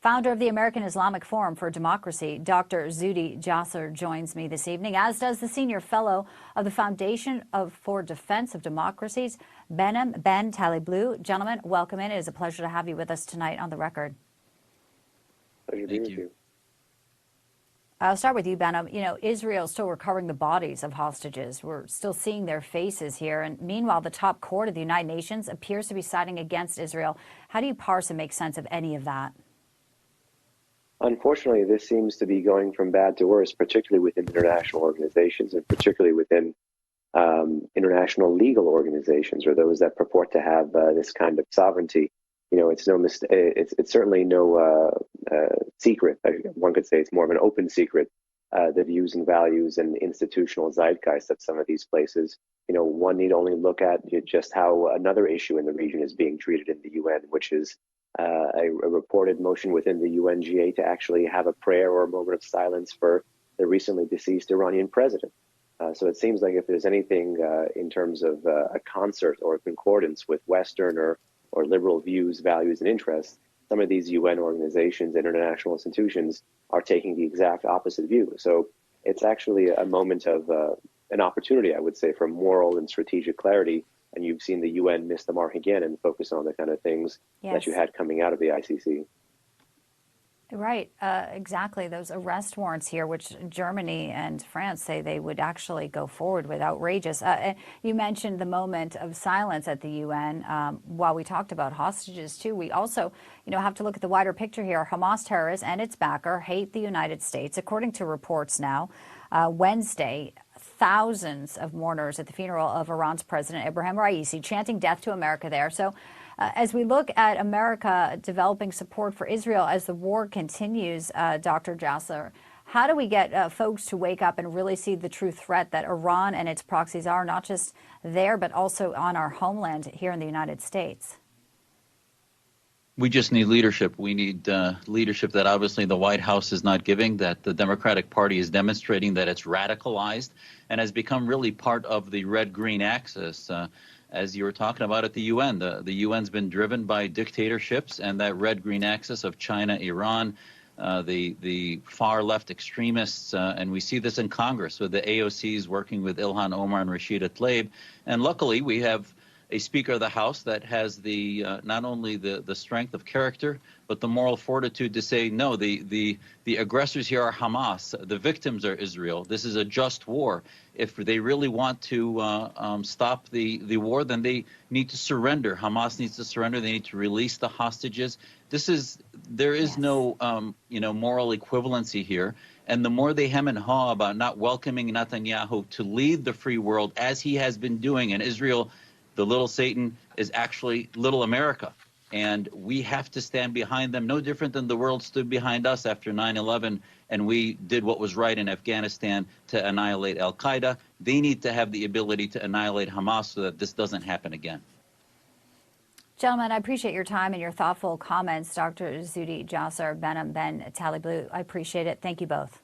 Founder of the American Islamic Forum for Democracy, Dr. Zuhdi Jasser, joins me this evening, as does the senior fellow of the Foundation for Defense of Democracies, Behnam Ben Taleblu. Gentlemen, welcome in. It is a pleasure to have you with us tonight on The Record. Pleasure to be with you. I'll start with you, Behnam. You know, Israel is still recovering the bodies of hostages. We're still seeing their faces here. And meanwhile, the top court of the United Nations appears to be siding against Israel. How do you parse and make sense of any of that? Unfortunately, this seems to be going from bad to worse, particularly within international organizations and particularly within international legal organizations, or those that purport to have this kind of sovereignty. You know, it's it's certainly no secret. One could say it's more of an open secret, the views and values and institutional zeitgeist of some of these places. You know, one need only look at just how another issue in the region is being treated in the UN, which is a reported motion within the UNGA to actually have a prayer or a moment of silence for the recently deceased Iranian president. So it seems like if there's anything in terms of a concert or a concordance with Western or liberal views, values, and interests, some of these UN organizations and international institutions are taking the exact opposite view. So it's actually a moment of an opportunity, I would say, for moral and strategic clarity. And you've seen the UN miss the mark again and focus on the kind of things that you had coming out of the ICC. Right, exactly. Those arrest warrants here, which Germany and France say they would actually go forward with, outrageous. You mentioned the moment of silence at the UN. While we talked about hostages too, we also, have to look at the wider picture here. Hamas terrorists and its backer hate the United States. According to reports now, Wednesday, thousands of mourners at the funeral of Iran's President Ibrahim Raisi chanting death to America there. So as we look at America developing support for Israel as the war continues, Dr. Jasser, how do we get folks to wake up and really see the true threat that Iran and its proxies are, not just there, but also on our homeland here in the United States? We just need leadership. We need leadership that obviously the White House is not giving, that the Democratic Party is demonstrating that it's radicalized and has become really part of the red-green axis. As you were talking about at the UN, the UN's been driven by dictatorships and that red-green axis of China, Iran, the far-left extremists, and we see this in Congress with the AOCs working with Ilhan Omar and Rashida Tlaib. And luckily, we have a Speaker of the House that has the not only the strength of character, but the moral fortitude to say, no, the aggressors here are Hamas, the victims are Israel. This is a just war. If they really want to stop the war, then they need to surrender. Hamas needs to surrender. They need to release the hostages. There is no moral equivalency here. And the more they hem and haw about not welcoming Netanyahu to lead the free world as he has been doing, and Israel, the little Satan, is actually little America. And we have to stand behind them, no different than the world stood behind us after 9/11, and we did what was right in Afghanistan to annihilate al-Qaeda. They need to have the ability to annihilate Hamas so that this doesn't happen again. Gentlemen, I appreciate your time and your thoughtful comments. Dr. Zuhdi Jasser, Behnam Ben Taleblu, I appreciate it. Thank you both.